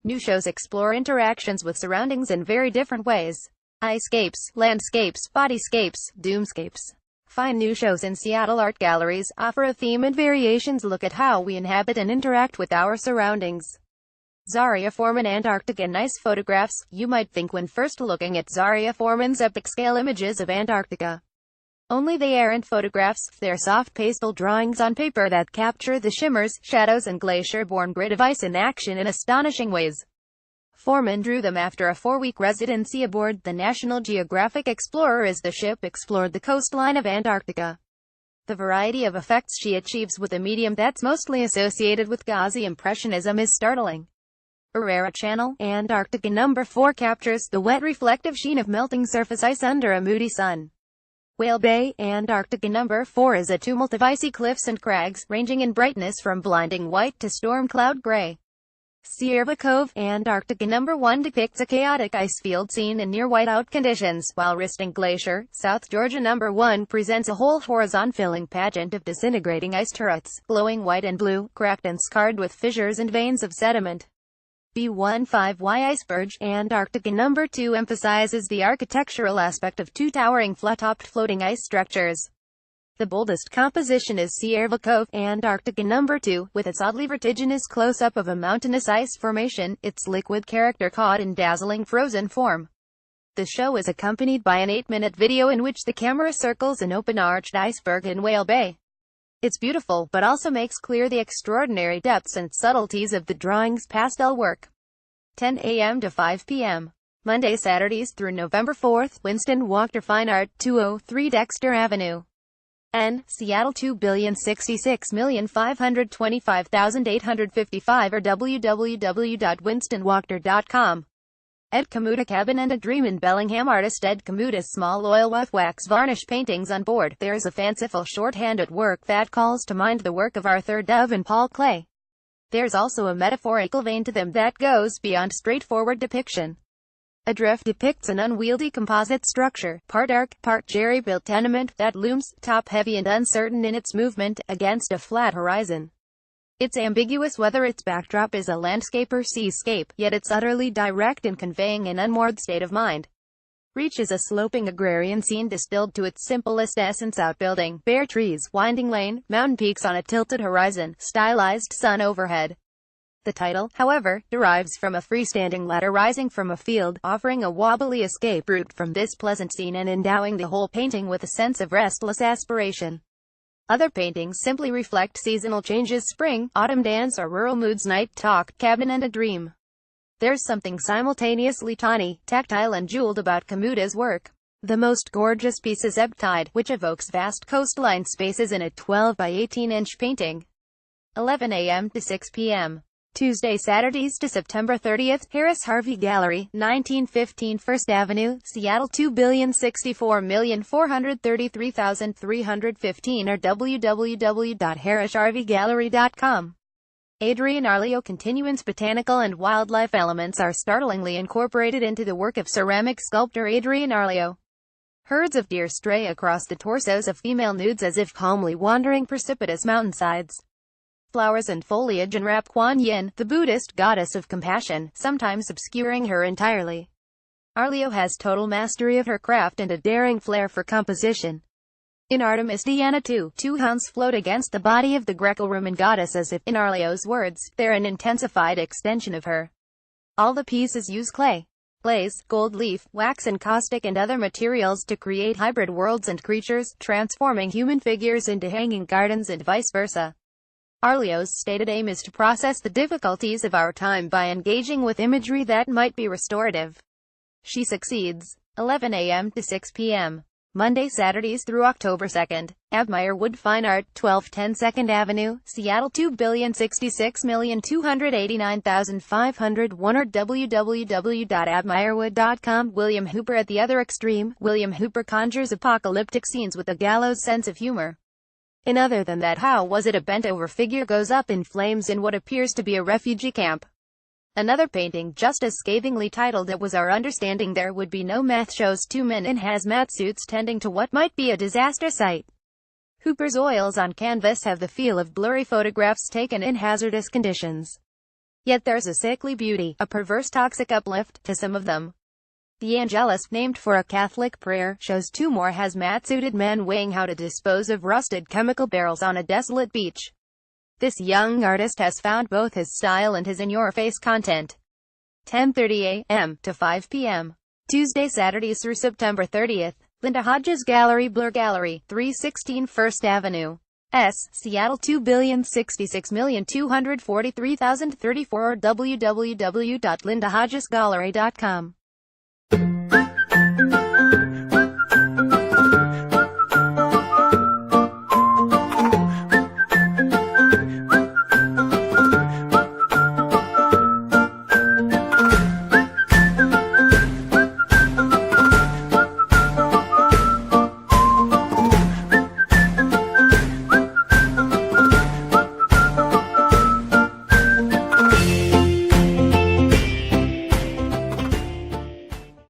New shows explore interactions with surroundings in very different ways. Icescapes, landscapes, bodyscapes, doomscapes. Find new shows in Seattle art galleries, offer a theme and variations look at how we inhabit and interact with our surroundings. Zaria Forman Antarctic and nice photographs, you might think when first looking at Zaria Forman's epic-scale images of Antarctica. Only they aren't photographs, they're soft pastel drawings on paper that capture the shimmers, shadows and glacier-born grit of ice in action in astonishing ways. Forman drew them after a 4-week residency aboard the National Geographic Explorer as the ship explored the coastline of Antarctica. The variety of effects she achieves with a medium that's mostly associated with gauzy impressionism is startling. Aurora Channel, Antarctica No. 4 captures the wet reflective sheen of melting surface ice under a moody sun. Whale Bay, Antarctica No. 4 is a tumult of icy cliffs and crags, ranging in brightness from blinding white to storm cloud gray. Cierva Cove, Antarctica No. 1 depicts a chaotic ice field seen in near whiteout conditions, while Risting Glacier, South Georgia No. 1 presents a whole horizon-filling pageant of disintegrating ice turrets, glowing white and blue, cracked and scarred with fissures and veins of sediment. B15Y Iceberg, Antarctica No. 2 emphasizes the architectural aspect of two towering flat-topped floating ice structures. The boldest composition is Cierva Cove, Antarctica No. 2, with its oddly vertiginous close-up of a mountainous ice formation, its liquid character caught in dazzling frozen form. The show is accompanied by an 8-minute video in which the camera circles an open-arched iceberg in Whale Bay. It's beautiful, but also makes clear the extraordinary depths and subtleties of the drawing's pastel work. 10 a.m. to 5 p.m. Monday, Saturdays through November 4th, Winston Walker Fine Art, 203 Dexter Avenue. N. Seattle 2,066,525,855 or www.winstonwalker.com. Ed Kamuta Cabin and a Dream in Bellingham. Artist Ed Kamuta's small oil wax varnish paintings on board. There's a fanciful shorthand at work that calls to mind the work of Arthur Dove and Paul Klee. There's also a metaphorical vein to them that goes beyond straightforward depiction. Adrift depicts an unwieldy composite structure, part arc, part jerry-built tenement, that looms, top-heavy and uncertain in its movement, against a flat horizon. It's ambiguous whether its backdrop is a landscape or seascape, yet it's utterly direct in conveying an unmoored state of mind. Reach is a sloping agrarian scene distilled to its simplest essence: outbuilding, bare trees, winding lane, mountain peaks on a tilted horizon, stylized sun overhead. The title, however, derives from a freestanding ladder rising from a field, offering a wobbly escape route from this pleasant scene and endowing the whole painting with a sense of restless aspiration. Other paintings simply reflect seasonal changes: spring, autumn dance, or rural moods. Night Talk, Cabin and a Dream. There's something simultaneously tawny, tactile and jeweled about Kamuta's work. The most gorgeous piece is Ebb Tide, which evokes vast coastline spaces in a 12 by 18-inch painting. 11 a.m. to 6 p.m. Tuesday, Saturdays to September 30th, Harris Harvey Gallery, 1915 First Avenue, Seattle 2,064,433,315 or www.harrisharveygallery.com. Adrian Arleo. Continuance. Botanical and wildlife elements are startlingly incorporated into the work of ceramic sculptor Adrian Arleo. Herds of deer stray across the torsos of female nudes as if calmly wandering precipitous mountainsides. Flowers and foliage enwrap Kuan Yin, the Buddhist goddess of compassion, sometimes obscuring her entirely. Arleo has total mastery of her craft and a daring flair for composition. In Artemis Diana 2, two hounds float against the body of the Greco-Roman goddess as if, in Arleo's words, they're an intensified extension of her. All the pieces use clay, glaze, gold leaf, wax and caustic and other materials to create hybrid worlds and creatures, transforming human figures into hanging gardens and vice versa. Arleo's stated aim is to process the difficulties of our time by engaging with imagery that might be restorative. She succeeds. 11 a.m. to 6 p.m. Monday, Saturdays through October 2nd. Abmeyer Wood Fine Art, 1210 2nd Avenue, Seattle 2,066,289,501 or www.abmeyerwood.com. William Hooper. At the other extreme, William Hooper conjures apocalyptic scenes with a gallows sense of humor. In Other Than That, how was it a bent-over figure goes up in flames in what appears to be a refugee camp? Another painting, just as scathingly titled It Was Our Understanding There Would Be No Math, shows two men in hazmat suits tending to what might be a disaster site. Hooper's oils on canvas have the feel of blurry photographs taken in hazardous conditions. Yet there's a sickly beauty, a perverse toxic uplift, to some of them. The Angelus, named for a Catholic prayer, shows two more hazmat-suited men weighing how to dispose of rusted chemical barrels on a desolate beach. This young artist has found both his style and his in-your-face content. 10:30 a.m. to 5 p.m. Tuesday, Saturdays through September 30th. Linda Hodges Gallery, Blur Gallery, 316 First Avenue. Seattle 2,066,243,034 or www.lindahodgesgallery.com.